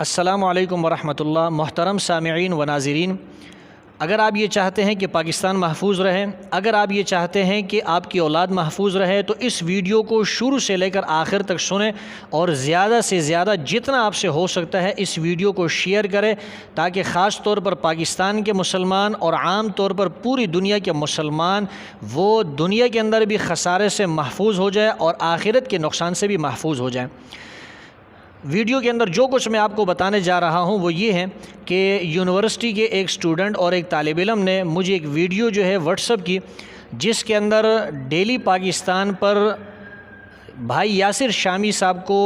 السلام علیکم ورحمۃ اللہ۔ محترم سامعین و ناظرین، اگر آپ یہ چاہتے ہیں کہ پاکستان محفوظ رہے، اگر آپ یہ چاہتے ہیں کہ آپ کی اولاد محفوظ رہے، تو اس ویڈیو کو شروع سے لے کر آخر تک سنیں اور زیادہ سے زیادہ جتنا آپ سے ہو سکتا ہے اس ویڈیو کو شیئر کریں، تاکہ خاص طور پر پاکستان کے مسلمان اور عام طور پر پوری دنیا کے مسلمان وہ دنیا کے اندر بھی خسارے سے محفوظ ہو جائے اور آخرت کے نقصان سے بھی محفوظ ہو جائیں۔ ویڈیو کے اندر جو کچھ میں آپ کو بتانے جا رہا ہوں وہ یہ ہے کہ یونیورسٹی کے ایک اسٹوڈنٹ اور ایک طالب علم نے مجھے ایک ویڈیو جو ہے واٹس ایپ کی، جس کے اندر ڈیلی پاکستان پر بھائی یاسر شامی صاحب کو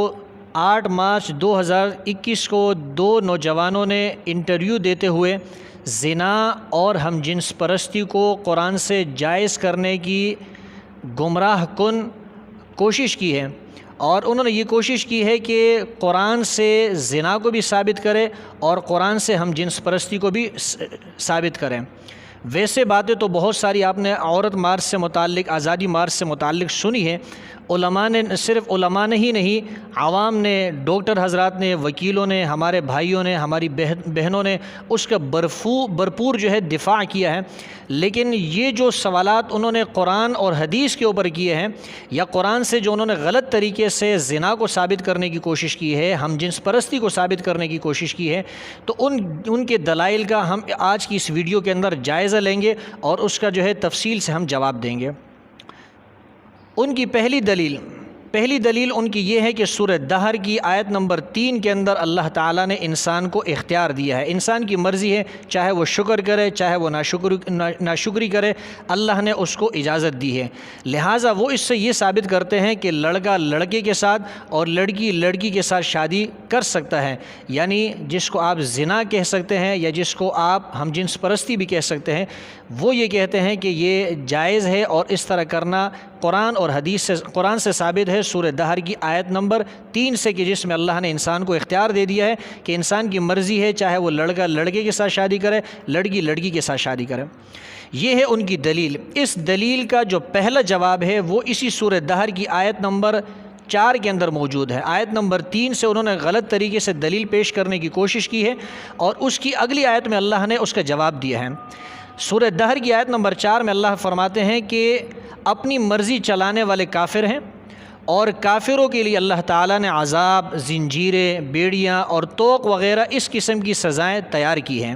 8 مارچ 2021 کو 2 نوجوانوں نے انٹرویو دیتے ہوئے زنا اور ہم جنس پرستی کو قرآن سے جائز کرنے کی گمراہ کن کوشش کی ہے، اور انہوں نے یہ کوشش کی ہے کہ قرآن سے زنا کو بھی ثابت کرے اور قرآن سے ہم جنس پرستی کو بھی ثابت کریں۔ ویسے باتیں تو بہت ساری آپ نے عورت مارچ سے متعلق، آزادی مارچ سے متعلق سنی ہے۔ علماء نے، صرف علماء نے ہی نہیں، عوام نے، ڈاکٹر حضرات نے، وکیلوں نے، ہمارے بھائیوں نے، ہماری بہنوں نے اس کا بھرپور جو ہے دفاع کیا ہے۔ لیکن یہ جو سوالات انہوں نے قرآن اور حدیث کے اوپر کیے ہیں، یا قرآن سے جو انہوں نے غلط طریقے سے زنا کو ثابت کرنے کی کوشش کی ہے، ہم جنس پرستی کو ثابت کرنے کی کوشش کی ہے، تو ان کے دلائل کا ہم آج کی اس ویڈیو کے اندر جائزہ لیں گے اور اس کا جو ہے تفصیل سے ہم جواب دیں گے۔ ان کی پہلی دلیل ان کی یہ ہے کہ سورہ دہر کی آیت نمبر 3 کے اندر اللہ تعالیٰ نے انسان کو اختیار دیا ہے۔ انسان کی مرضی ہے، چاہے وہ شکر کرے چاہے وہ ناشکری کرے، اللہ نے اس کو اجازت دی ہے۔ لہٰذا وہ اس سے یہ ثابت کرتے ہیں کہ لڑکا لڑکے کے ساتھ اور لڑکی لڑکی کے ساتھ شادی کر سکتا ہے، یعنی جس کو آپ زنا کہہ سکتے ہیں یا جس کو آپ ہم جنس پرستی بھی کہہ سکتے ہیں، وہ یہ کہتے ہیں کہ یہ جائز ہے اور اس طرح کرنا قرآن سے ثابت ہے سورہ دہر کی آیت نمبر 3 سے، کہ جس میں اللہ نے انسان کو اختیار دے دیا ہے کہ انسان کی مرضی ہے، چاہے وہ لڑکا لڑکے کے ساتھ شادی کرے، لڑکی لڑکی کے ساتھ شادی کرے۔ یہ ہے ان کی دلیل۔ اس دلیل کا جو پہلا جواب ہے وہ اسی سورہ دہر کی آیت نمبر 4 کے اندر موجود ہے۔ آیت نمبر 3 سے انہوں نے غلط طریقے سے دلیل پیش کرنے کی کوشش کی ہے، اور اس کی اگلی آیت میں اللہ نے اس کا جواب دیا ہے۔ سورہ دہر کی آیت نمبر 4 میں اللہ فرماتے ہیں کہ اپنی مرضی چلانے والے کافر ہیں، اور کافروں کے لیے اللہ تعالیٰ نے عذاب، زنجیریں، بیڑیاں اور طوق وغیرہ اس قسم کی سزائیں تیار کی ہیں،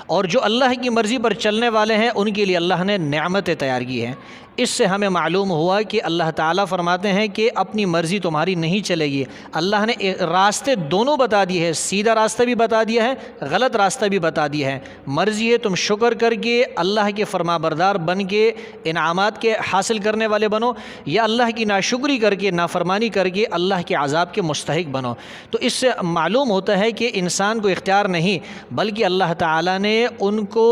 اور جو اللہ کی مرضی پر چلنے والے ہیں ان کے لیے اللہ نے نعمتیں تیار کی ہیں۔ اس سے ہمیں معلوم ہوا کہ اللہ تعالیٰ فرماتے ہیں کہ اپنی مرضی تمہاری نہیں چلے گی۔ اللہ نے راستے دونوں بتا دیے ہیں، سیدھا راستہ بھی بتا دیا ہے، غلط راستہ بھی بتا دیا ہے۔ مرضی ہے تم شکر کر کے اللہ کے فرما بردار بن کے انعامات کے حاصل کرنے والے بنو، یا اللہ کی ناشکری کر کے، نافرمانی کر کے اللہ کے عذاب کے مستحق بنو۔ تو اس سے معلوم ہوتا ہے کہ انسان کو اختیار نہیں، بلکہ اللہ تعالیٰ نے ان کو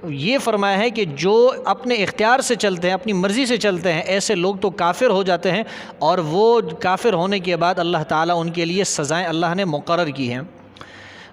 یہ فرمایا ہے کہ جو اپنے اختیار سے چلتے ہیں، اپنی مرضی سے چلتے ہیں، ایسے لوگ تو کافر ہو جاتے ہیں، اور وہ کافر ہونے کے بعد اللہ تعالیٰ ان کے لیے سزائیں اللہ نے مقرر کی ہیں۔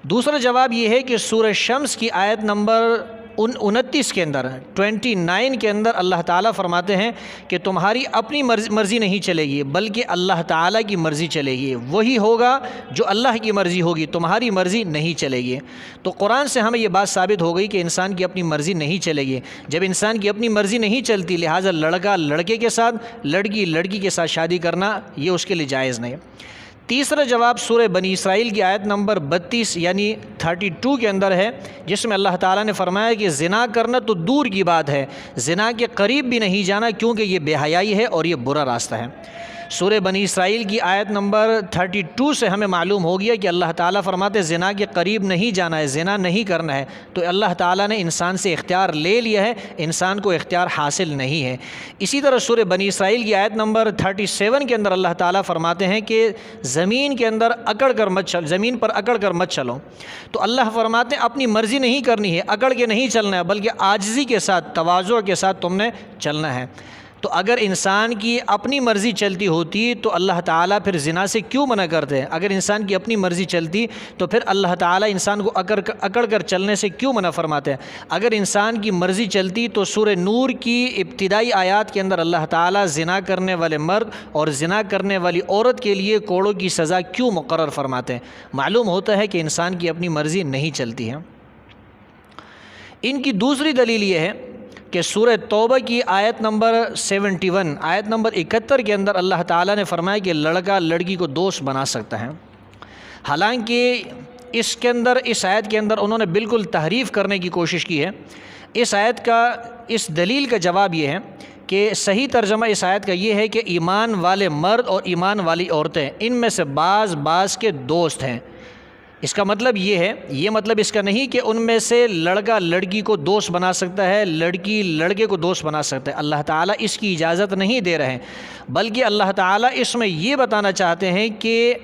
دوسرا جواب یہ ہے کہ سورہ شمس کی آیت نمبر 29 کے اندر، 29 کے اندر اللہ تعالیٰ فرماتے ہیں کہ تمہاری اپنی مرضی نہیں چلے گی، بلکہ اللہ تعالیٰ کی مرضی چلے گی، وہی ہوگا جو اللہ کی مرضی ہوگی، تمہاری مرضی نہیں چلے گی۔ تو قرآن سے ہمیں یہ بات ثابت ہو گئی کہ انسان کی اپنی مرضی نہیں چلے گی۔ جب انسان کی اپنی مرضی نہیں چلتی، لہٰذا لڑکا لڑکے کے ساتھ، لڑکی لڑکی کے ساتھ شادی کرنا یہ اس کے لیے جائز نہیں۔ تیسرا جواب سورہ بنی اسرائیل کی آیت نمبر 32 یعنی 32 کے اندر ہے، جس میں اللہ تعالیٰ نے فرمایا کہ زنا کرنا تو دور کی بات ہے، زنا کے قریب بھی نہیں جانا، کیونکہ یہ بے حیائی ہے اور یہ برا راستہ ہے۔ سورہ بنی اسرائیل کی آیت نمبر 32 سے ہمیں معلوم ہو گیا کہ اللہ تعالیٰ فرماتے زنا کے قریب نہیں جانا ہے، زنا نہیں کرنا ہے، تو اللہ تعالیٰ نے انسان سے اختیار لے لیا ہے، انسان کو اختیار حاصل نہیں ہے۔ اسی طرح سورہ بنی اسرائیل کی آیت نمبر 37 کے اندر اللہ تعالیٰ فرماتے ہیں کہ زمین کے اندر اکڑ کر مت چلو، زمین پر اکڑ کر مت چلو۔ تو اللہ فرماتے ہیں اپنی مرضی نہیں کرنی ہے، اکڑ کے نہیں چلنا ہے، بلکہ عاجزی کے ساتھ، تواضع کے ساتھ تم نے چلنا ہے۔ تو اگر انسان کی اپنی مرضی چلتی ہوتی تو اللہ تعالیٰ پھر زنا سے کیوں منع کرتے ہیں؟ اگر انسان کی اپنی مرضی چلتی تو پھر اللہ تعالیٰ انسان کو اکڑ کر چلنے سے کیوں منع فرماتے ہیں؟ اگر انسان کی مرضی چلتی تو سورہ نور کی ابتدائی آیات کے اندر اللہ تعالیٰ زنا کرنے والے مرد اور زنا کرنے والی عورت کے لیے کوڑوں کی سزا کیوں مقرر فرماتے ہیں؟ معلوم ہوتا ہے کہ انسان کی اپنی مرضی نہیں چلتی ہے۔ ان کی دوسری دلیل یہ ہے کہ سورہ توبہ کی آیت نمبر 71 آیت نمبر 71 کے اندر اللہ تعالیٰ نے فرمایا کہ لڑکا لڑکی کو دوست بنا سکتا ہے۔ حالانکہ اس آیت کے اندر انہوں نے بالکل تحریف کرنے کی کوشش کی ہے۔ اس آیت کا اس دلیل کا جواب یہ ہے کہ صحیح ترجمہ اس آیت کا یہ ہے کہ ایمان والے مرد اور ایمان والی عورتیں ان میں سے بعض کے دوست ہیں۔ اس کا مطلب یہ ہے، یہ مطلب اس کا نہیں کہ ان میں سے لڑکا لڑکی کو دوست بنا سکتا ہے، لڑکی لڑکے کو دوست بنا سکتا ہے۔ اللہ تعالیٰ اس کی اجازت نہیں دے رہے ہیں، بلکہ اللہ تعالیٰ اس میں یہ بتانا چاہتے ہیں کہ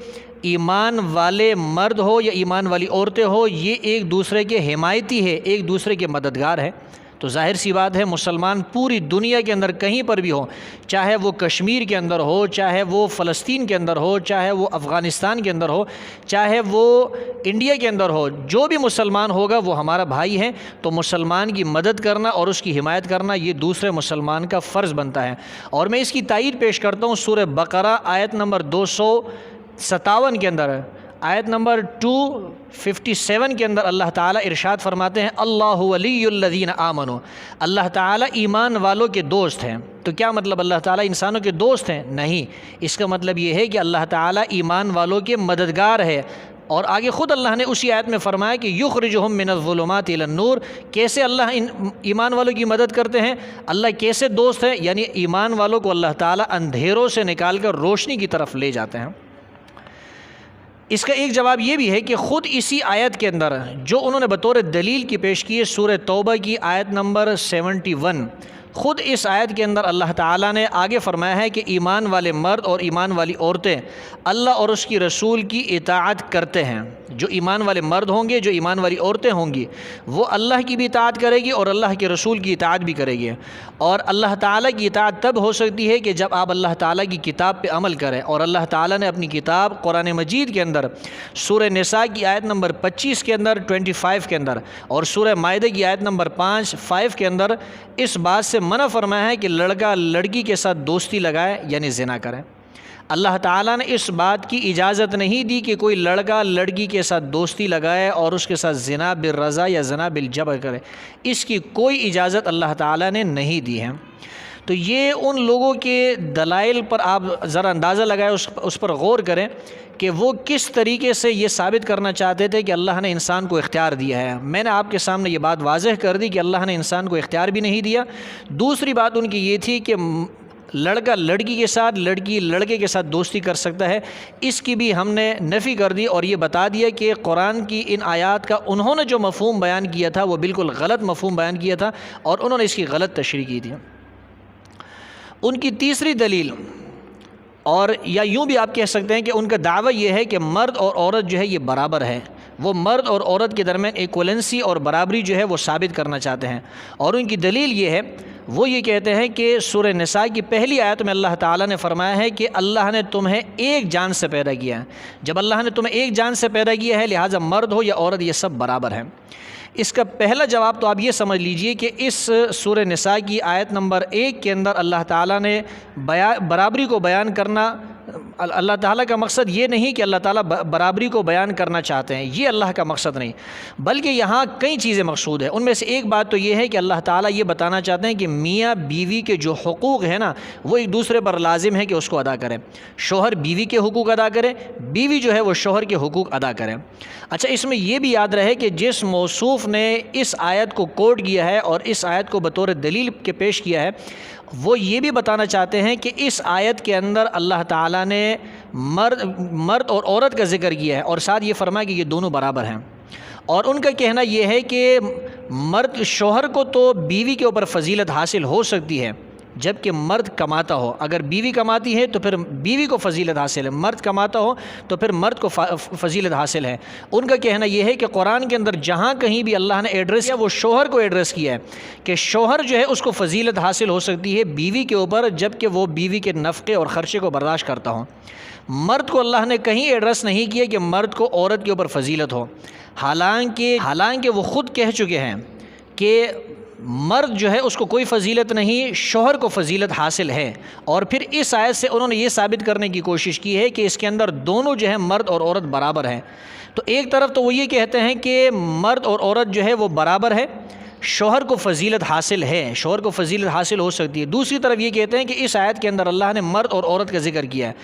ایمان والے مرد ہو یا ایمان والی عورتیں ہو، یہ ایک دوسرے کے حمایتی ہے، ایک دوسرے کے مددگار ہیں۔ تو ظاہر سی بات ہے مسلمان پوری دنیا کے اندر کہیں پر بھی ہو، چاہے وہ کشمیر کے اندر ہو، چاہے وہ فلسطین کے اندر ہو، چاہے وہ افغانستان کے اندر ہو، چاہے وہ انڈیا کے اندر ہو، جو بھی مسلمان ہوگا وہ ہمارا بھائی ہے۔ تو مسلمان کی مدد کرنا اور اس کی حمایت کرنا یہ دوسرے مسلمان کا فرض بنتا ہے۔ اور میں اس کی تائید پیش کرتا ہوں سورہ بقرہ آیت نمبر 257 کے اندر، آیت نمبر 257 کے اندر اللہ تعالیٰ ارشاد فرماتے ہیں اللہ ولی الذین آمنوا، اللہ تعالیٰ ایمان والوں کے دوست ہیں۔ تو کیا مطلب اللہ تعالیٰ انسانوں کے دوست ہیں؟ نہیں، اس کا مطلب یہ ہے کہ اللہ تعالیٰ ایمان والوں کے مددگار ہے۔ اور آگے خود اللہ نے اسی آیت میں فرمایا کہ یخرجہم من الظلمات الی النور، کیسے اللہ ایمان والوں کی مدد کرتے ہیں؟ اللہ کیسے دوست ہیں؟ یعنی ایمان والوں کو اللہ تعالیٰ اندھیروں سے نکال کر روشنی کی طرف لے جاتے ہیں۔ اس کا ایک جواب یہ بھی ہے کہ خود اسی آیت کے اندر جو انہوں نے بطور دلیل کی پیش کی ہے سورہ توبہ کی آیت نمبر 71، خود اس آیت کے اندر اللہ تعالیٰ نے آگے فرمایا ہے کہ ایمان والے مرد اور ایمان والی عورتیں اللہ اور اس کی رسول کی اطاعت کرتے ہیں۔ جو ایمان والے مرد ہوں گے، جو ایمان والی عورتیں ہوں گی، وہ اللہ کی بھی اطاعت کرے گی اور اللہ کے رسول کی اطاعت بھی کرے گی۔ اور اللہ تعالیٰ کی اطاعت تب ہو سکتی ہے کہ جب آپ اللہ تعالیٰ کی کتاب پہ عمل کریں، اور اللہ تعالیٰ نے اپنی کتاب قرآن مجید کے اندر سورہ نساء کی آیت نمبر 25 کے اندر 25 کے اندر اور سورہ مائدہ کی آیت نمبر 5 کے اندر اس بات سے منع فرمایا ہے کہ لڑکا لڑکی کے ساتھ دوستی لگائے یعنی زنا کرے۔ اللہ تعالیٰ نے اس بات کی اجازت نہیں دی کہ کوئی لڑکا لڑکی کے ساتھ دوستی لگائے اور اس کے ساتھ زنا بالرضا یا زنا بالجبر کرے، اس کی کوئی اجازت اللہ تعالیٰ نے نہیں دی ہے۔ تو یہ ان لوگوں کے دلائل پر آپ ذرا اندازہ لگائیں، اس پر غور کریں کہ وہ کس طریقے سے یہ ثابت کرنا چاہتے تھے کہ اللہ نے انسان کو اختیار دیا ہے۔ میں نے آپ کے سامنے یہ بات واضح کر دی کہ اللہ نے انسان کو اختیار بھی نہیں دیا۔ دوسری بات ان کی یہ تھی کہ لڑکا لڑکی کے ساتھ، لڑکی لڑکے کے ساتھ دوستی کر سکتا ہے، اس کی بھی ہم نے نفی کر دی اور یہ بتا دیا کہ قرآن کی ان آیات کا انہوں نے جو مفہوم بیان کیا تھا وہ بالکل غلط مفہوم بیان کیا تھا اور انہوں نے اس کی غلط تشریح کی تھی۔ ان کی تیسری دلیل، اور یا یوں بھی آپ کہہ سکتے ہیں کہ ان کا دعویٰ یہ ہے کہ مرد اور عورت جو ہے یہ برابر ہے، وہ مرد اور عورت کے درمیان ایکولنسی اور برابری جو ہے وہ ثابت کرنا چاہتے ہیں۔ اور ان کی دلیل یہ ہے، وہ یہ کہتے ہیں کہ سورہ نساء کی پہلی آیت میں اللہ تعالیٰ نے فرمایا ہے کہ اللہ نے تمہیں ایک جان سے پیدا کیا ہے۔ جب اللہ نے تمہیں ایک جان سے پیدا کیا ہے لہٰذا مرد ہو یا عورت یہ سب برابر ہیں۔ اس کا پہلا جواب تو آپ یہ سمجھ لیجئے کہ اس سورہ نساء کی آیت نمبر 1 کے اندر اللہ تعالیٰ نے برابری کو بیان کرنا، اللہ تعالیٰ کا مقصد یہ نہیں کہ اللہ تعالیٰ برابری کو بیان کرنا چاہتے ہیں، یہ اللہ کا مقصد نہیں، بلکہ یہاں کئی چیزیں مقصود ہیں۔ ان میں سے ایک بات تو یہ ہے کہ اللہ تعالیٰ یہ بتانا چاہتے ہیں کہ میاں بیوی کے جو حقوق ہیں نا وہ ایک دوسرے پر لازم ہے کہ اس کو ادا کریں۔ شوہر بیوی کے حقوق ادا کرے، بیوی جو ہے وہ شوہر کے حقوق ادا کرے۔ اچھا، اس میں یہ بھی یاد رہے کہ جس موصوف نے اس آیت کو کوٹ کیا ہے اور اس آیت کو بطور دلیل کے پیش کیا ہے، وہ یہ بھی بتانا چاہتے ہیں کہ اس آیت کے اندر اللہ تعالیٰ نے مرد اور عورت کا ذکر کیا ہے اور ساتھ یہ فرمایا کہ یہ دونوں برابر ہیں۔ اور ان کا کہنا یہ ہے کہ مرد شوہر کو تو بیوی کے اوپر فضیلت حاصل ہو سکتی ہے، جب کہ مرد کماتا ہو۔ اگر بیوی کماتی ہے تو پھر بیوی کو فضیلت حاصل ہے، مرد کماتا ہو تو پھر مرد کو فضیلت حاصل ہے۔ ان کا کہنا یہ ہے کہ قرآن کے اندر جہاں کہیں بھی اللہ نے ایڈریس کیا وہ شوہر کو ایڈریس کیا ہے کہ شوہر جو ہے اس کو فضیلت حاصل ہو سکتی ہے بیوی کے اوپر، جب کہ وہ بیوی کے نفقے اور خرچے کو برداشت کرتا ہو۔ مرد کو اللہ نے کہیں ایڈریس نہیں کیا کہ مرد کو عورت کے اوپر فضیلت ہو، حالانکہ وہ خود کہہ چکے ہیں کہ مرد جو ہے اس کو کوئی فضیلت نہیں، شوہر کو فضیلت حاصل ہے۔ اور پھر اس آیت سے انہوں نے یہ ثابت کرنے کی کوشش کی ہے کہ اس کے اندر دونوں جو ہے مرد اور عورت برابر ہیں۔ تو ایک طرف تو وہ یہ کہتے ہیں کہ مرد اور عورت جو ہے وہ برابر ہے، شوہر کو فضیلت حاصل ہے، شوہر کو فضیلت حاصل ہو سکتی ہے۔ دوسری طرف یہ کہتے ہیں کہ اس آیت کے اندر اللہ نے مرد اور عورت کا ذکر کیا ہے،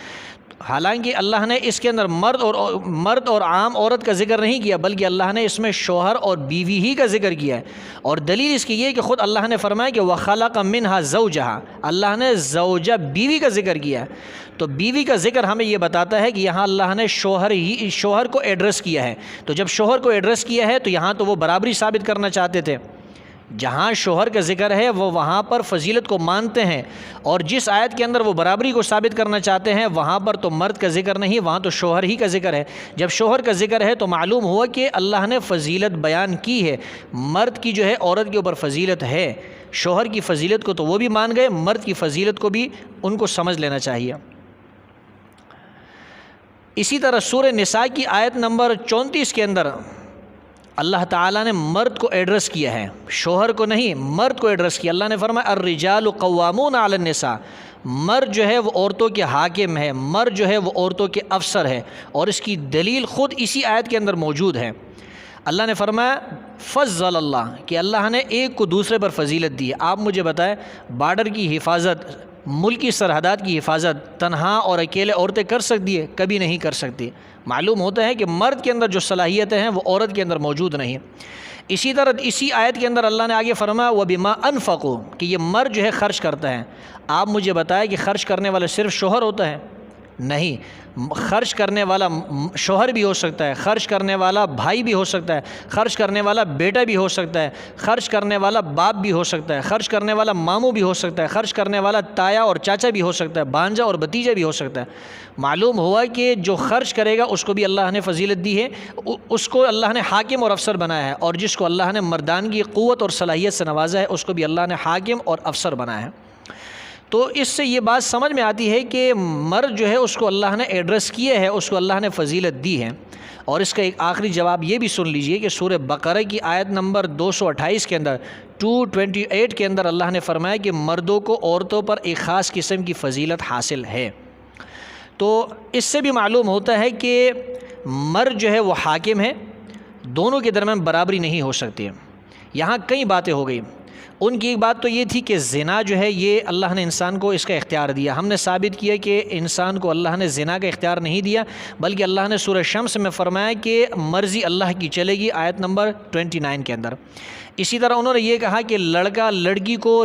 حالانکہ اللہ نے اس کے اندر مرد اور عام عورت کا ذکر نہیں کیا، بلکہ اللہ نے اس میں شوہر اور بیوی ہی کا ذکر کیا ہے۔ اور دلیل اس کی یہ کہ خود اللہ نے فرمایا کہ وَخَلَقَ مِنْهَا زَوْجَهَا، اللہ نے زوجہ بیوی کا ذکر کیا ہے۔ تو بیوی کا ذکر ہمیں یہ بتاتا ہے کہ یہاں اللہ نے شوہر کو ایڈریس کیا ہے۔ تو جب شوہر کو ایڈریس کیا ہے تو یہاں تو وہ برابری ثابت کرنا چاہتے تھے، جہاں شوہر کا ذکر ہے وہ وہاں پر فضیلت کو مانتے ہیں، اور جس آیت کے اندر وہ برابری کو ثابت کرنا چاہتے ہیں وہاں پر تو مرد کا ذکر نہیں، وہاں تو شوہر ہی کا ذکر ہے۔ جب شوہر کا ذکر ہے تو معلوم ہوا کہ اللہ نے فضیلت بیان کی ہے، مرد کی جو ہے عورت کے اوپر فضیلت ہے۔ شوہر کی فضیلت کو تو وہ بھی مان گئے، مرد کی فضیلت کو بھی ان کو سمجھ لینا چاہیے۔ اسی طرح سورہ نساء کی آیت نمبر 34 کے اندر اللہ تعالیٰ نے مرد کو ایڈریس کیا ہے، شوہر کو نہیں، مرد کو ایڈریس کیا۔ اللہ نے فرمایا الرجال قوامون علی النساء، مرد جو ہے وہ عورتوں کے حاکم ہے، مرد جو ہے وہ عورتوں کے افسر ہے، اور اس کی دلیل خود اسی آیت کے اندر موجود ہے۔ اللہ نے فرمایا فضل اللہ، کہ اللہ نے ایک کو دوسرے پر فضیلت دی ہے۔ آپ مجھے بتائیں بارڈر کی حفاظت، ملکی سرحدات کی حفاظت تنہا اور اکیلے عورتیں کر سکتی ہے؟ کبھی نہیں کر سکتی۔ معلوم ہوتا ہے کہ مرد کے اندر جو صلاحیتیں ہیں وہ عورت کے اندر موجود نہیں۔ اسی طرح اسی آیت کے اندر اللہ نے آگے فرمایا وَبِمَا أَنفَقُوا، کہ یہ مرد جو ہے خرچ کرتا ہے۔ آپ مجھے بتائیں کہ خرچ کرنے والا صرف شوہر ہوتا ہے؟ نہیں، خرچ کرنے والا شوہر بھی ہو سکتا ہے، خرچ کرنے والا بھائی بھی ہو سکتا ہے، خرچ کرنے والا بیٹا بھی ہو سکتا ہے، خرچ کرنے والا باپ بھی ہو سکتا ہے، خرچ کرنے والا ماموں بھی ہو سکتا ہے، خرچ کرنے والا تایا اور چاچا بھی ہو سکتا ہے، بھانجا اور بھتیجا بھی ہو سکتا ہے۔ معلوم ہوا کہ جو خرچ کرے گا اس کو بھی اللہ نے فضیلت دی ہے، اس کو اللہ نے حاکم اور افسر بنایا ہے، اور جس کو اللہ نے مردانگی قوت اور صلاحیت سے نوازا ہے اس کو بھی اللہ نے حاکم اور افسر بنایا ہے۔ تو اس سے یہ بات سمجھ میں آتی ہے کہ مرد جو ہے اس کو اللہ نے ایڈریس کیا ہے، اس کو اللہ نے فضیلت دی ہے۔ اور اس کا ایک آخری جواب یہ بھی سن لیجئے کہ سورہ بقرہ کی آیت نمبر 228 کے اندر 228 کے اندر اللہ نے فرمایا کہ مردوں کو عورتوں پر ایک خاص قسم کی فضیلت حاصل ہے۔ تو اس سے بھی معلوم ہوتا ہے کہ مرد جو ہے وہ حاکم ہے، دونوں کے درمیان برابری نہیں ہو سکتی ہے۔ یہاں کئی باتیں ہو گئی، ان کی ایک بات تو یہ تھی کہ زنا جو ہے یہ اللہ نے انسان کو اس کا اختیار دیا۔ ہم نے ثابت کیا کہ انسان کو اللہ نے زنا کا اختیار نہیں دیا، بلکہ اللہ نے سورہ شمس میں فرمایا کہ مرضی اللہ کی چلے گی، آیت نمبر 29 کے اندر۔ اسی طرح انہوں نے یہ کہا کہ لڑکا لڑکی کو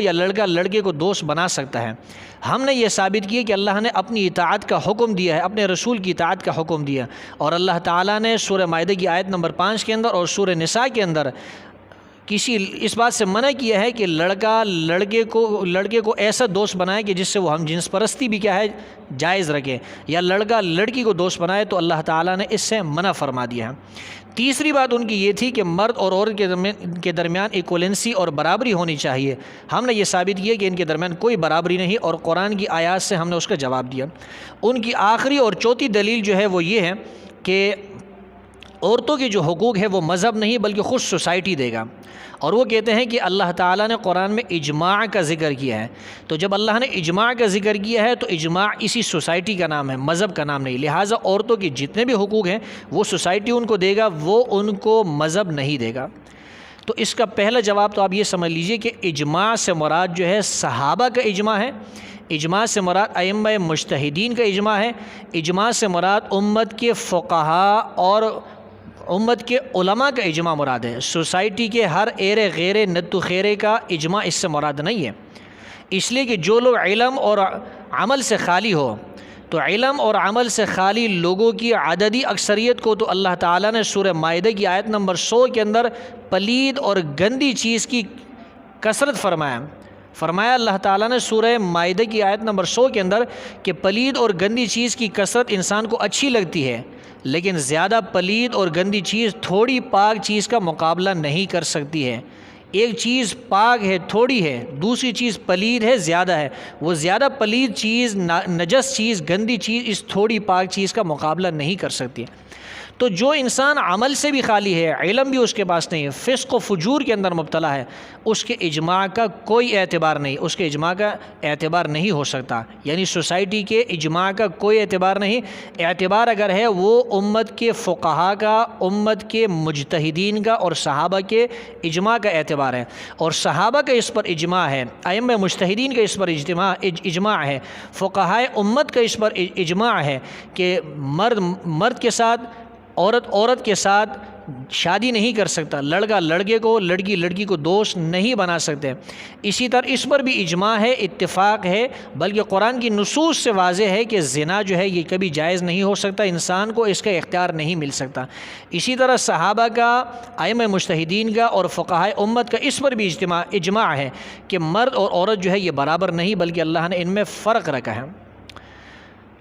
یا لڑکا لڑکے کو دوست بنا سکتا ہے۔ ہم نے یہ ثابت کیا کہ اللہ نے اپنی اطاعت کا حکم دیا ہے، اپنے رسول کی اطاعت کا حکم دیا، اور اللہ تعالیٰ نے سورہ مائدہ کی آیت نمبر 5 کے اندر اور سورہ نساء کے اندر اس بات سے منع کیا ہے کہ لڑکا لڑکے کو ایسا دوست بنائے کہ جس سے وہ ہم جنس پرستی بھی کیا ہے جائز رکھے، یا لڑکا لڑکی کو دوست بنائے، تو اللہ تعالیٰ نے اس سے منع فرما دیا ہے۔ تیسری بات ان کی یہ تھی کہ مرد اور عورت کے درمیان ایکولنسی اور برابری ہونی چاہیے۔ ہم نے یہ ثابت کیا کہ ان کے درمیان کوئی برابری نہیں، اور قرآن کی آیات سے ہم نے اس کا جواب دیا۔ ان کی آخری اور چوتھی دلیل جو ہے وہ یہ ہے کہ عورتوں کے جو حقوق ہے وہ مذہب نہیں بلکہ خود سوسائٹی دے گا، اور وہ کہتے ہیں کہ اللہ تعالیٰ نے قرآن میں اجماع کا ذکر کیا ہے، تو جب اللہ نے اجماع کا ذکر کیا ہے تو اجماع اسی سوسائٹی کا نام ہے، مذہب کا نام نہیں، لہٰذا عورتوں کے جتنے بھی حقوق ہیں وہ سوسائٹی ان کو دے گا، وہ ان کو مذہب نہیں دے گا۔ تو اس کا پہلا جواب تو آپ یہ سمجھ لیجئے کہ اجماع سے مراد جو ہے صحابہ کا اجماع ہے، اجماع سے مراد ائمہ مجتہدین کا اجماع ہے، اجماع سے مراد امت کے فقہاء اور امت کے علماء کا اجماع مراد ہے۔ سوسائٹی کے ہر ایرے غیرے نتو خیرے کا اجماع اس سے مراد نہیں ہے، اس لیے کہ جو لوگ علم اور عمل سے خالی ہو، تو علم اور عمل سے خالی لوگوں کی عددی اکثریت کو تو اللہ تعالیٰ نے سورہ مائدہ کی آیت نمبر 100 کے اندر پلید اور گندی چیز کی کثرت فرمایا اللہ تعالیٰ نے سورہ مائدہ کی آیت نمبر 100 کے اندر کہ پلید اور گندی چیز کی کثرت انسان کو اچھی لگتی ہے، لیکن زیادہ پلید اور گندی چیز تھوڑی پاک چیز کا مقابلہ نہیں کر سکتی ہے۔ ایک چیز پاک ہے تھوڑی ہے، دوسری چیز پلید ہے زیادہ ہے، وہ زیادہ پلید چیز، نجس چیز، گندی چیز اس تھوڑی پاک چیز کا مقابلہ نہیں کر سکتی۔ تو جو انسان عمل سے بھی خالی ہے، علم بھی اس کے پاس نہیں ہے، فسق و فجور کے اندر مبتلا ہے، اس کے اجماع کا کوئی اعتبار نہیں، اس کے اجماع کا اعتبار نہیں ہو سکتا، یعنی سوسائٹی کے اجماع کا کوئی اعتبار نہیں۔ اعتبار اگر ہے وہ امت کے فقہاء کا، امت کے مجتہدین کا اور صحابہ کے اجماع کا اعتبار ہے، اور صحابہ کا اس پر اجماع ہے، ائمہ مجتہدین کا اس پر اجماع ہے، فقہاء امت کا اس پر اجماع ہے کہ مرد کے ساتھ، عورت کے ساتھ شادی نہیں کر سکتا، لڑکا لڑکے کو، لڑکی کو دوست نہیں بنا سکتے۔ اسی طرح اس پر بھی اجماع ہے، اتفاق ہے، بلکہ قرآن کی نصوص سے واضح ہے کہ زنا جو ہے یہ کبھی جائز نہیں ہو سکتا، انسان کو اس کا اختیار نہیں مل سکتا۔ اسی طرح صحابہ کا، ائمہ مجتہدین کا اور فقہاء امت کا اس پر بھی اجماع ہے کہ مرد اور عورت جو ہے یہ برابر نہیں، بلکہ اللہ نے ان میں فرق رکھا ہے۔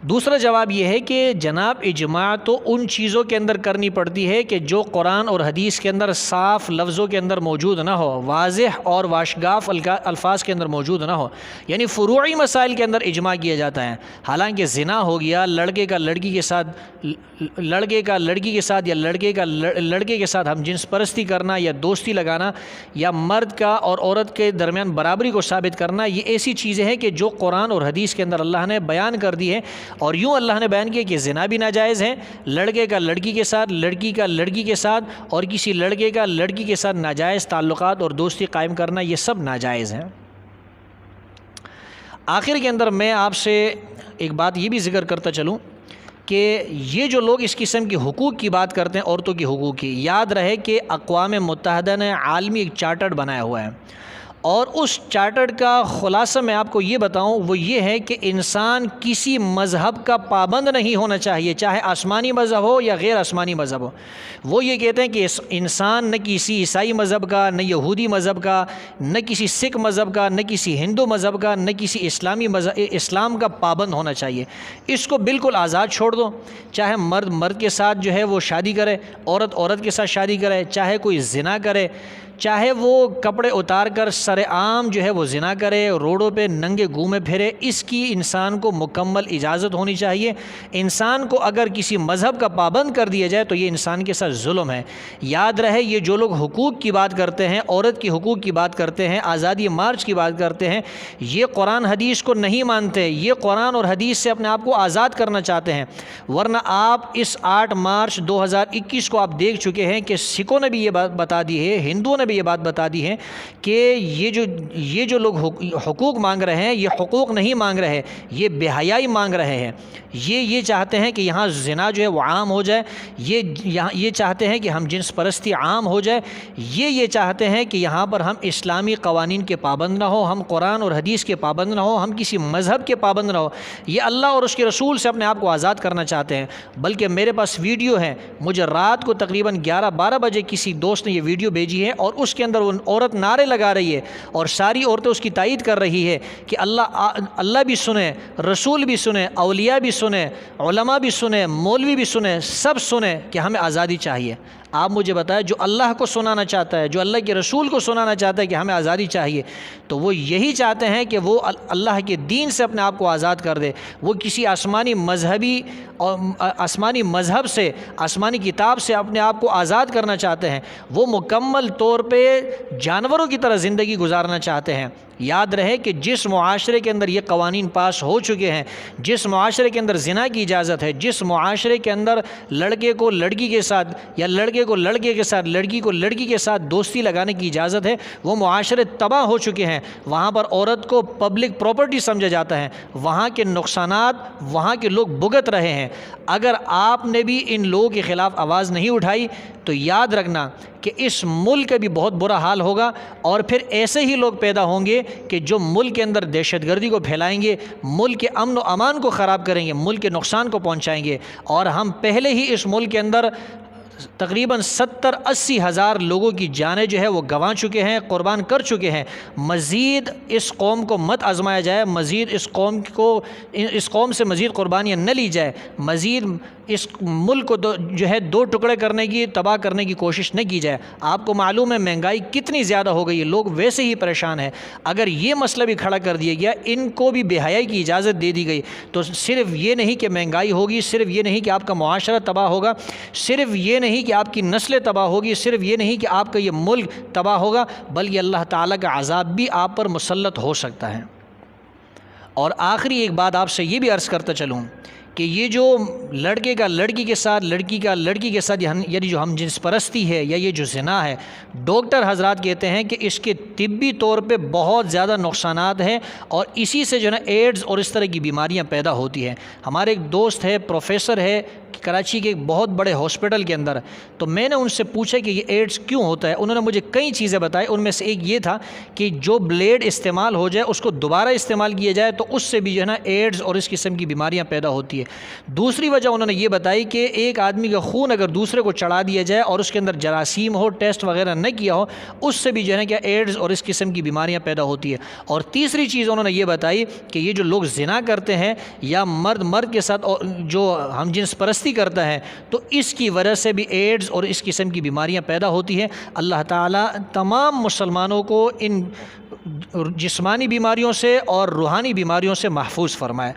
دوسرا جواب یہ ہے کہ جناب اجماع تو ان چیزوں کے اندر کرنی پڑتی ہے کہ جو قرآن اور حدیث کے اندر صاف لفظوں کے اندر موجود نہ ہو، واضح اور واشگاف الفاظ کے اندر موجود نہ ہو، یعنی فروعی مسائل کے اندر اجماع کیا جاتا ہے۔ حالانکہ زنا ہو گیا، لڑکے کا لڑکی کے ساتھ یا لڑکے کے ساتھ ہم جنس پرستی کرنا یا دوستی لگانا، یا مرد کا اور عورت کے درمیان برابری کو ثابت کرنا، یہ ایسی چیزیں ہیں کہ جو قرآن اور حدیث کے اندر اللہ نے بیان کر دی ہے، اور یوں اللہ نے بیان کیا کہ زنا بھی ناجائز ہے، لڑکے کا لڑکی کے ساتھ، لڑکی کا لڑکی کے ساتھ، اور کسی لڑکے کا لڑکی کے ساتھ ناجائز تعلقات اور دوستی قائم کرنا، یہ سب ناجائز ہیں۔ آخر کے اندر میں آپ سے ایک بات یہ بھی ذکر کرتا چلوں کہ یہ جو لوگ اس قسم کے حقوق کی بات کرتے ہیں، عورتوں کے حقوق کی، یاد رہے کہ اقوام متحدہ نے عالمی ایک چارٹر بنایا ہوا ہے، اور اس چارٹر کا خلاصہ میں آپ کو یہ بتاؤں، وہ یہ ہے کہ انسان کسی مذہب کا پابند نہیں ہونا چاہیے، چاہے آسمانی مذہب ہو یا غیر آسمانی مذہب ہو۔ وہ یہ کہتے ہیں کہ انسان نہ کسی عیسائی مذہب کا، نہ یہودی مذہب کا، نہ کسی سکھ مذہب کا، نہ کسی ہندو مذہب کا، نہ کسی اسلام کا پابند ہونا چاہیے۔ اس کو بالکل آزاد چھوڑ دو، چاہے مرد کے ساتھ جو ہے وہ شادی کرے، عورت کے ساتھ شادی کرے، چاہے کوئی زنا کرے، چاہے وہ کپڑے اتار کر سر عام جو ہے وہ زنا کرے، روڈوں پہ ننگے گھومے پھرے، اس کی انسان کو مکمل اجازت ہونی چاہیے۔ انسان کو اگر کسی مذہب کا پابند کر دیا جائے تو یہ انسان کے ساتھ ظلم ہے۔ یاد رہے یہ جو لوگ حقوق کی بات کرتے ہیں، عورت کی حقوق کی بات کرتے ہیں، آزادی مارچ کی بات کرتے ہیں، یہ قرآن حدیث کو نہیں مانتے، یہ قرآن اور حدیث سے اپنے آپ کو آزاد کرنا چاہتے ہیں۔ ورنہ آپ اس 8 مارچ 2021 کو آپ دیکھ چکے ہیں کہ سکھوں نے بھی یہ بات بتا دی ہے، ہندوؤں نے بھی یہ بات بتا دی ہے کہ یہ جو لوگ حقوق مانگ رہے ہیں، یہ حقوق نہیں مانگ رہے، یہ بے حیائی مانگ رہے ہیں۔ یہ چاہتے ہیں کہ یہاں زنا جو ہے وہ عام ہو جائے، یہ چاہتے ہیں کہ ہم جنس پرستی عام ہو جائے، یہ چاہتے ہیں کہ یہاں پر ہم اسلامی قوانین کے پابند نہ ہو، ہم قرآن اور حدیث کے پابند نہ ہو، ہم کسی مذہب کے پابند نہ ہو۔ یہ اللہ اور اس کے رسول سے اپنے آپ کو آزاد کرنا چاہتے ہیں۔ بلکہ میرے پاس ویڈیو ہے، مجھے رات کو تقریباً 11-12 بجے کسی دوست نے یہ ویڈیو بھیجی ہے، اور اس کے اندر وہ عورت نعرے لگا رہی ہے اور ساری عورتیں اس کی تائید کر رہی ہے کہ اللہ بھی سنے، رسول بھی سنے، اولیاء بھی سنے، علماء بھی سنے، مولوی بھی سنے، سب سنے کہ ہمیں آزادی چاہیے۔ آپ مجھے بتائیں، جو اللہ کو سنانا چاہتا ہے، جو اللہ کے رسول کو سنانا چاہتا ہے کہ ہمیں آزادی چاہیے، تو وہ یہی چاہتے ہیں کہ وہ اللہ کے دین سے اپنے آپ کو آزاد کر دے، وہ کسی آسمانی مذہب سے، آسمانی کتاب سے اپنے آپ کو آزاد کرنا چاہتے ہیں، وہ مکمل طور پہ جانوروں کی طرح زندگی گزارنا چاہتے ہیں۔ یاد رہے کہ جس معاشرے کے اندر یہ قوانین پاس ہو چکے ہیں، جس معاشرے کے اندر زنا کی اجازت ہے، جس معاشرے کے اندر لڑکے کو لڑکی کے ساتھ یا لڑکے کو لڑکے کے ساتھ، لڑکی کو لڑکی کے ساتھ دوستی لگانے کی اجازت ہے، وہ معاشرے تباہ ہو چکے ہیں۔ وہاں پر عورت کو پبلک پراپرٹی سمجھا جاتا ہے، وہاں کے نقصانات وہاں کے لوگ بھگت رہے ہیں۔ اگر آپ نے بھی ان لوگوں کے خلاف آواز نہیں اٹھائی تو یاد رکھنا کہ اس ملک کا بھی بہت برا حال ہوگا، اور پھر ایسے ہی لوگ پیدا ہوں گے کہ جو ملک کے اندر دہشت گردی کو پھیلائیں گے، ملک کے امن و امان کو خراب کریں گے، ملک کے نقصان کو پہنچائیں گے۔ اور ہم پہلے ہی اس ملک کے اندر تقریباً 70-80 ہزار لوگوں کی جانیں جو ہے وہ گنوا چکے ہیں، قربان کر چکے ہیں۔ مزید اس قوم کو مت آزمایا جائے، مزید اس قوم سے مزید قربانیاں نہ لی جائے، مزید اس ملک کو جو ہے دو ٹکڑے کرنے کی، تباہ کرنے کی کوشش نہ کی جائے۔ آپ کو معلوم ہے مہنگائی کتنی زیادہ ہو گئی ہے، لوگ ویسے ہی پریشان ہیں۔ اگر یہ مسئلہ بھی کھڑا کر دیا گیا، ان کو بھی بے حیائی کی اجازت دے دی گئی، تو صرف یہ نہیں کہ مہنگائی ہوگی، صرف یہ نہیں کہ آپ کا معاشرہ تباہ ہوگا، صرف یہ نہیں کہ آپ کی نسلیں تباہ ہوگی، صرف یہ نہیں کہ آپ کا یہ ملک تباہ ہوگا، بلکہ اللہ تعالیٰ کا عذاب بھی آپ پر مسلط ہو سکتا ہے۔ اور آخری ایک بات آپ سے یہ بھی عرض کرتا چلوں کہ یہ جو لڑکے کا لڑکی کے ساتھ، لڑکی کا لڑکی کے ساتھ، یعنی جو ہم جنس پرستی ہے یا یہ جو زنا ہے، ڈاکٹر حضرات کہتے ہیں کہ اس کے طبی طور پہ بہت زیادہ نقصانات ہیں، اور اسی سے جو ہے نا ایڈز اور اس طرح کی بیماریاں پیدا ہوتی ہیں۔ ہمارے ایک دوست ہے، پروفیسر ہے کراچی کے ایک بہت بڑے ہاسپٹل کے اندر، تو میں نے ان سے پوچھا کہ یہ ایڈز کیوں ہوتا ہے۔ انہوں نے مجھے کئی چیزیں بتائی، ان میں سے ایک یہ تھا کہ جو بلیڈ استعمال ہو جائے اس کو دوبارہ استعمال کیا جائے تو اس سے بھی جو ہے نا ایڈز اور اس قسم کی بیماریاں پیدا ہوتی ہے۔ دوسری وجہ انہوں نے یہ بتائی کہ ایک آدمی کا خون اگر دوسرے کو چڑھا دیا جائے اور اس کے اندر جراثیم ہو، ٹیسٹ وغیرہ نہ کیا ہو، اس سے بھی جو ہے نا کیا ایڈز اور اس قسم کی بیماریاں پیدا ہوتی ہے۔ اور تیسری چیز انہوں نے یہ بتائی کہ یہ جو لوگ زنا کرتے ہیں یا مرد کے ساتھ جو ہم جنس پرستی کرتا ہے، تو اس کی وجہ سے بھی ایڈز اور اس قسم کی بیماریاں پیدا ہوتی ہیں۔ اللہ تعالیٰ تمام مسلمانوں کو ان جسمانی بیماریوں سے اور روحانی بیماریوں سے محفوظ فرمائے۔